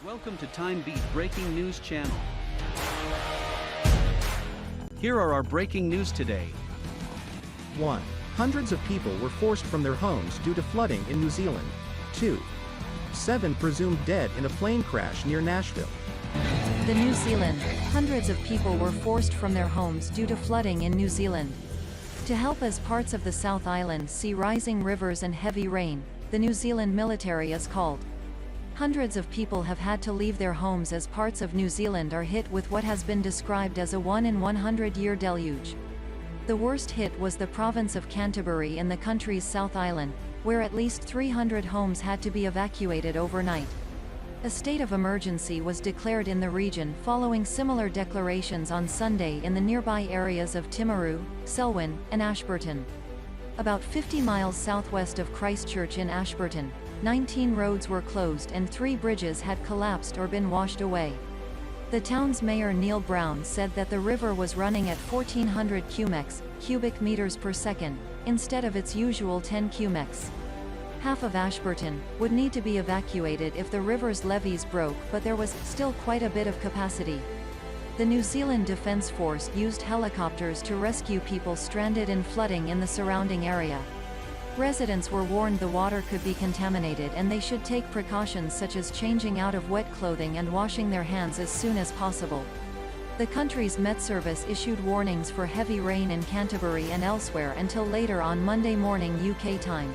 Welcome to TimeBeat Breaking News Channel. Here are our breaking news today. 1. Hundreds of people were forced from their homes due to flooding in New Zealand. 2. 7 presumed dead in a plane crash near Nashville. The New Zealand. Hundreds of people were forced from their homes due to flooding in New Zealand. To help as parts of the South Island see rising rivers and heavy rain, the New Zealand military is called. Hundreds of people have had to leave their homes as parts of New Zealand are hit with what has been described as a 1 in 100-year deluge. The worst hit was the province of Canterbury in the country's South Island, where at least 300 homes had to be evacuated overnight. A state of emergency was declared in the region following similar declarations on Sunday in the nearby areas of Timaru, Selwyn, and Ashburton. About 50 miles southwest of Christchurch in Ashburton, 19 roads were closed and 3 bridges had collapsed or been washed away. The town's mayor Neil Brown said that the river was running at 1,400 cubic meters per second, instead of its usual 10 cumecs. Half of Ashburton would need to be evacuated if the river's levees broke, but there was still quite a bit of capacity. The New Zealand Defence Force used helicopters to rescue people stranded in flooding in the surrounding area. Residents were warned the water could be contaminated and they should take precautions such as changing out of wet clothing and washing their hands as soon as possible. The country's Met Service issued warnings for heavy rain in Canterbury and elsewhere until later on Monday morning UK time.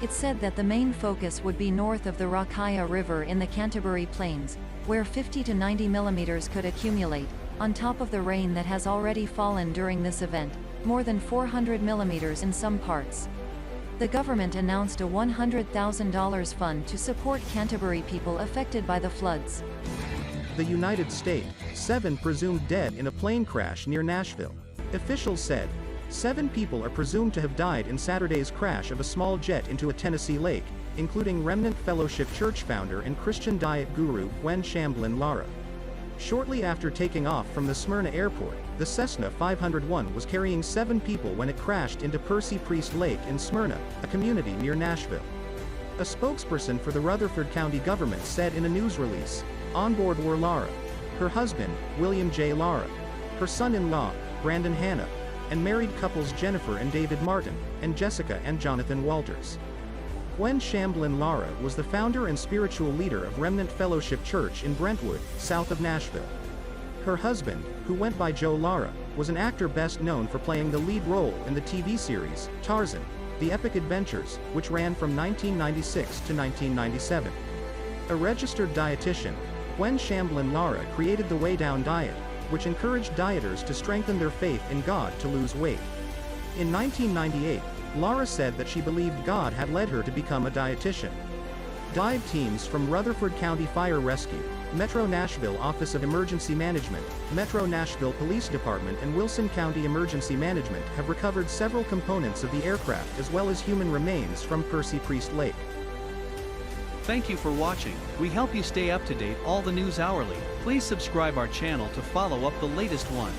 It said that the main focus would be north of the Rakaia River in the Canterbury Plains, where 50 to 90 millimeters could accumulate, on top of the rain that has already fallen during this event, more than 400 millimeters in some parts. The government announced a $100,000 fund to support Canterbury people affected by the floods. The United States. 7 presumed dead in a plane crash near Nashville. Officials said 7 people are presumed to have died in Saturday's crash of a small jet into a Tennessee lake, including Remnant Fellowship Church founder and Christian diet guru Gwen Shamblin Lara. Shortly after taking off from the Smyrna airport, the Cessna 501 was carrying 7 people when it crashed into Percy Priest Lake in Smyrna, a community near Nashville. A spokesperson for the Rutherford County government said in a news release, "On board were Lara, her husband, William J. Lara, her son-in-law, Brandon Hanna, and married couples Jennifer and David Martin, and Jessica and Jonathan Walters." Gwen Shamblin Lara was the founder and spiritual leader of Remnant Fellowship Church in Brentwood, south of Nashville. Her husband, who went by Joe Lara, was an actor best known for playing the lead role in the TV series, Tarzan, The Epic Adventures, which ran from 1996 to 1997. A registered dietitian, Gwen Shamblin Lara created the Way Down Diet, which encouraged dieters to strengthen their faith in God to lose weight. In 1998, Lara said that she believed God had led her to become a dietitian. Dive teams from Rutherford County Fire Rescue, Metro Nashville Office of Emergency Management, Metro Nashville Police Department and Wilson County Emergency Management have recovered several components of the aircraft as well as human remains from Percy Priest Lake. Thank you for watching. We help you stay up to date all the news hourly. Please subscribe our channel to follow up the latest one.